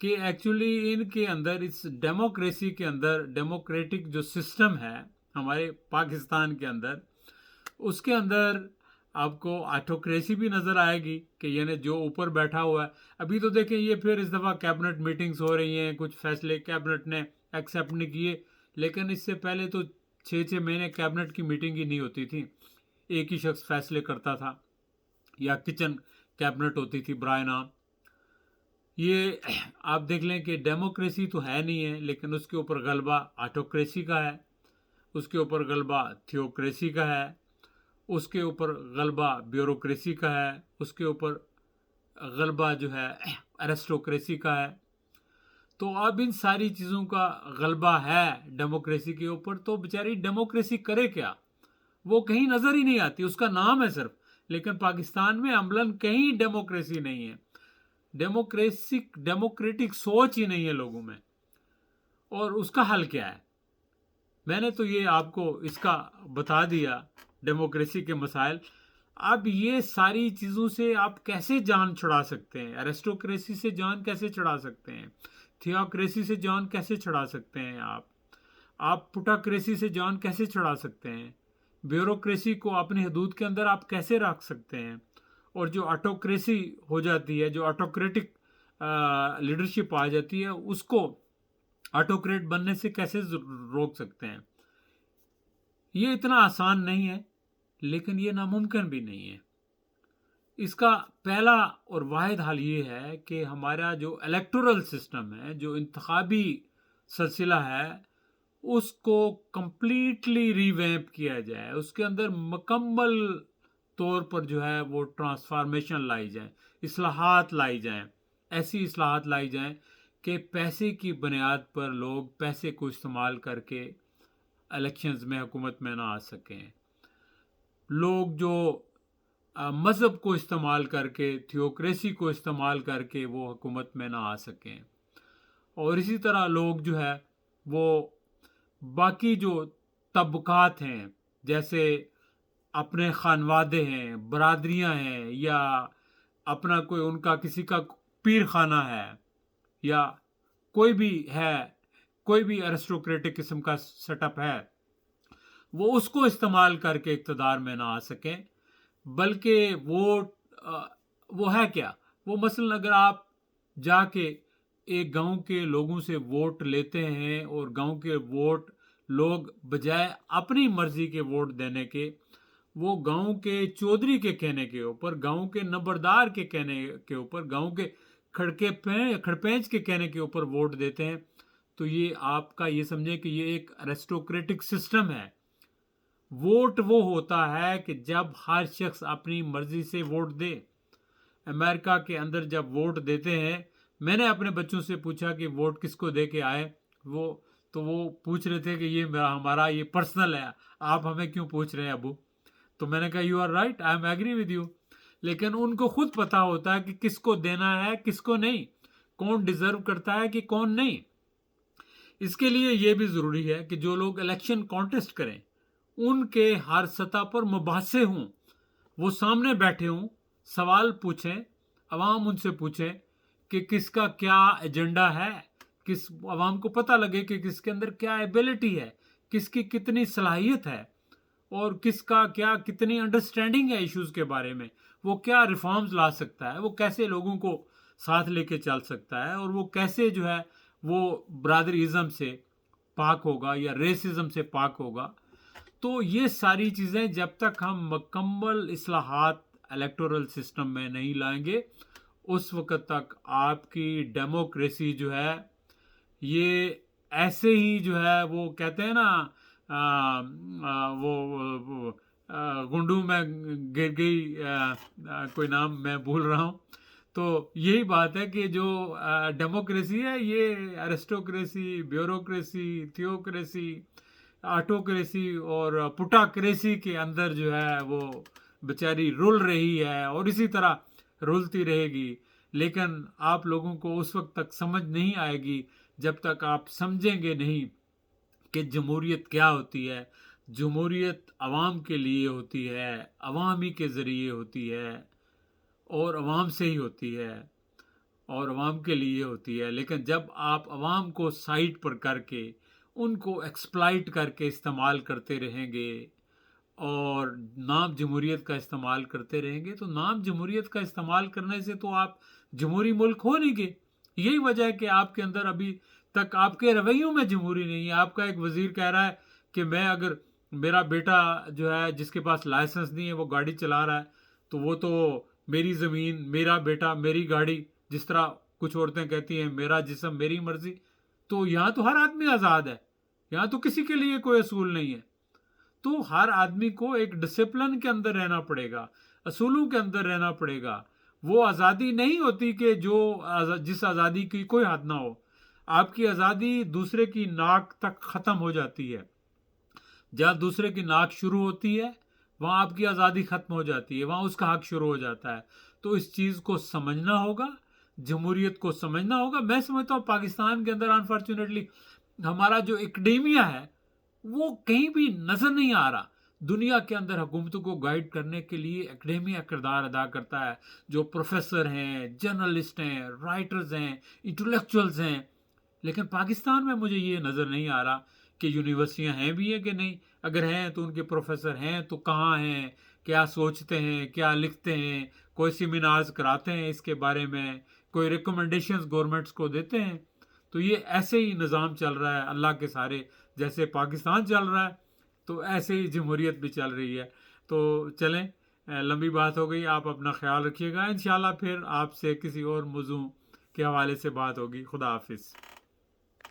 کہ ایکچولی ان کے اندر، اس ڈیموکریسی کے اندر، ڈیموکریٹک جو سسٹم ہے ہمارے پاکستان کے اندر، اس کے اندر آپ کو آٹوکریسی بھی نظر آئے گی کہ یعنی جو اوپر بیٹھا ہوا ہے. ابھی تو دیکھیں یہ پھر اس دفعہ کیبنٹ میٹنگز ہو رہی ہیں، کچھ فیصلے کیبنٹ نے ایکسیپٹ نہیں کیے، لیکن اس سے پہلے تو 6 مہینے کیبنٹ کی میٹنگ ہی نہیں ہوتی تھی، ایک ہی شخص فیصلے کرتا تھا، یا کچن کیبنٹ ہوتی تھی برائے نام. یہ آپ دیکھ لیں کہ ڈیموکریسی تو ہے نہیں ہے، لیکن اس کے اوپر غلبہ آٹوکریسی کا ہے، اس کے اوپر غلبہ تھیوکریسی کا ہے، اس کے اوپر غلبہ بیوروکریسی کا ہے، اس کے اوپر غلبہ جو ہے ایرسٹوکریسی کا ہے. تو اب ان ساری چیزوں کا غلبہ ہے ڈیموکریسی کے اوپر، تو بیچاری ڈیموکریسی کرے کیا؟ وہ کہیں نظر ہی نہیں آتی، اس کا نام ہے صرف، لیکن پاکستان میں عملاً کہیں ڈیموکریسی نہیں ہے. ڈیموکریٹک سوچ ہی نہیں ہے لوگوں میں. اور اس کا حل کیا ہے؟ میں نے تو یہ آپ کو اس کا بتا دیا، ڈیموکریسی کے مسائل. اب یہ ساری چیزوں سے آپ کیسے جان چھڑا سکتے ہیں؟ ایرسٹوکریسی سے جان کیسے چھڑا سکتے ہیں؟ تھیوکریسی سے جان کیسے چھڑا سکتے ہیں؟ آپ پوٹاکریسی سے جان کیسے چھڑا سکتے ہیں؟ بیوروکریسی کو اپنی حدود کے اندر آپ کیسے رکھ سکتے ہیں؟ اور جو آٹوکریسی ہو جاتی ہے، جو آٹوکریٹک لیڈرشپ آ جاتی ہے، اس کو آٹوکریٹ بننے سے کیسے روک سکتے ہیں؟ یہ اتنا آسان نہیں ہے، لیکن یہ ناممکن بھی نہیں ہے. اس کا پہلا اور واحد حل یہ ہے کہ ہمارا جو الیکٹورل سسٹم ہے، جو انتخابی سلسلہ ہے، اس کو کمپلیٹلی ریویمپ کیا جائے، اس کے اندر مکمل طور پر جو ہے وہ ٹرانسفارمیشن لائی جائے، اصلاحات لائی جائیں، ایسی اصلاحات لائی جائیں کہ پیسے کی بنیاد پر لوگ پیسے کو استعمال کر کے الیکشنز میں حکومت میں نہ آ سکیں. لوگ جو مذہب کو استعمال کر کے، تھیوکریسی کو استعمال کر کے وہ حکومت میں نہ آ سکیں. اور اسی طرح لوگ جو ہے وہ باقی جو طبقات ہیں، جیسے اپنے خانوادے ہیں، برادریاں ہیں، یا اپنا کوئی ان کا کسی کا پیر خانہ ہے، یا کوئی بھی ہے، کوئی بھی ایرسٹوکریٹک قسم کا سیٹ اپ ہے، وہ اس کو استعمال کر کے اقتدار میں نہ آ سکیں. بلکہ وہ ہے کیا؟ وہ مثلا اگر آپ جا کے ایک گاؤں کے لوگوں سے ووٹ لیتے ہیں، اور گاؤں کے ووٹ لوگ بجائے اپنی مرضی کے ووٹ دینے کے، وہ گاؤں کے چودھری کے کہنے کے اوپر، گاؤں کے نمبردار کے کہنے کے اوپر، گاؤں کے کھڑپینچ کے کہنے کے اوپر ووٹ دیتے ہیں، تو یہ آپ کا یہ سمجھیں کہ یہ ایک ایرسٹوکریٹک سسٹم ہے. ووٹ وہ ہوتا ہے کہ جب ہر شخص اپنی مرضی سے ووٹ دے. امریکہ کے اندر جب ووٹ دیتے ہیں، میں نے اپنے بچوں سے پوچھا کہ ووٹ کس کو دے کے آئے، وہ پوچھ رہے تھے کہ یہ ہمارا یہ پرسنل ہے، آپ ہمیں کیوں پوچھ رہے ہیں ابو؟ تو میں نے کہا you are right, I am agree with you. لیکن ان کو خود پتا ہوتا ہے کہ کس کو دینا ہے، کس کو نہیں، کون ڈیزرو کرتا ہے کہ کون نہیں. اس کے لیے یہ بھی ضروری ہے کہ جو لوگ الیکشن کانٹیسٹ کریں، ان کے ہر سطح پر مباحثے ہوں، وہ سامنے بیٹھے ہوں، سوال پوچھیں، عوام ان سے پوچھیں کہ کس کا کیا ایجنڈا ہے، عوام کو پتہ لگے کہ کس کے اندر کیا ایبیلٹی ہے، کس کی کتنی صلاحیت ہے، اور کس کا کتنی انڈرسٹینڈنگ ہے ایشوز کے بارے میں، وہ کیا ریفارمز لا سکتا ہے، وہ کیسے لوگوں کو ساتھ لے کے چل سکتا ہے، اور وہ کیسے جو ہے وہ برادریزم سے پاک ہوگا یا ریسزم سے پاک ہوگا. تو یہ ساری چیزیں جب تک ہم مکمل اصلاحات الیکٹورل سسٹم میں نہیں لائیں گے، اس وقت تک آپ کی ڈیموکریسی جو ہے یہ ایسے ہی جو ہے، وہ کہتے ہیں نا وہ گنڈو میں گر گئی، کوئی نام میں بھول رہا ہوں. تو یہی بات ہے کہ جو ڈیموکریسی ہے، یہ ایرسٹوکریسی، بیوروکریسی، تھیوکریسی، آٹوکریسی اور پوٹاکریسی کے اندر جو ہے وہ بیچاری رول رہی ہے، اور اسی طرح رولتی رہے گی. لیکن آپ لوگوں کو اس وقت تک سمجھ نہیں آئے گی جب تک آپ سمجھیں گے نہیں کہ جمہوریت کیا ہوتی ہے. جمہوریت عوام کے لیے ہوتی ہے، عوام ہی کے ذریعے ہوتی ہے، اور عوام سے ہی ہوتی ہے. اور عوام کے لیے ہوتی ہے، لیکن جب آپ عوام کو سائٹ پر کر کے ان کو ایکسپلائٹ کر کے استعمال کرتے رہیں گے اور نام جمہوریت کا استعمال کرتے رہیں گے، تو نام جمہوریت کا استعمال کرنے سے تو آپ جمہوری ملک ہو نہیں گے۔ یہی وجہ ہے کہ آپ کے اندر ابھی تک آپ کے رویوں میں جمہوری نہیں ہے۔ آپ کا ایک وزیر کہہ رہا ہے کہ میں اگر میرا بیٹا جو ہے جس کے پاس لائسنس نہیں ہے وہ گاڑی چلا رہا ہے تو وہ تو میری زمین، میرا بیٹا، میری گاڑی، جس طرح کچھ عورتیں کہتی ہیں میرا جسم میری مرضی۔ تو یہاں تو ہر آدمی آزاد ہے، یہاں تو کسی کے لیے کوئی اصول نہیں ہے۔ تو ہر آدمی کو ایک ڈسپلن کے اندر رہنا پڑے گا، اصولوں کے اندر رہنا پڑے گا۔ وہ آزادی نہیں ہوتی کہ جس آزادی کی کوئی حد نہ ہو۔ آپ کی آزادی دوسرے کی ناک تک ختم ہو جاتی ہے، جہاں دوسرے کی ناک شروع ہوتی ہے وہاں آپ کی آزادی ختم ہو جاتی ہے، وہاں اس کا حق شروع ہو جاتا ہے۔ تو اس چیز کو سمجھنا ہوگا، جمہوریت کو سمجھنا ہوگا۔ میں سمجھتا ہوں پاکستان کے اندر انفارچونیٹلی ہمارا جو اکیڈیمیا ہے وہ کہیں بھی نظر نہیں آ رہا۔ دنیا کے اندر حکومتوں کو گائیڈ کرنے کے لیے اکیڈیمیا کردار ادا کرتا ہے، جو پروفیسر ہیں، جرنلسٹ ہیں، رائٹرز ہیں، انٹلیکچوئلز ہیں۔ لیکن پاکستان میں مجھے یہ نظر نہیں آ رہا کہ یونیورسٹیاں ہیں بھی ہیں کہ نہیں۔ اگر ہیں تو ان کے پروفیسر ہیں تو کہاں ہیں، کیا سوچتے ہیں، کیا لکھتے ہیں، کوئی سیمینارز کراتے ہیں اس کے بارے میں، کوئی ریکمنڈیشنز گورنمنٹس کو دیتے ہیں۔ تو یہ ایسے ہی نظام چل رہا ہے اللہ کے سارے، جیسے پاکستان چل رہا ہے تو ایسے ہی جمہوریت بھی چل رہی ہے۔ تو چلیں، لمبی بات ہو گئی، آپ اپنا خیال رکھیے گا، انشاءاللہ پھر آپ سے کسی اور موضوع کے حوالے سے بات ہوگی۔ خدا حافظ۔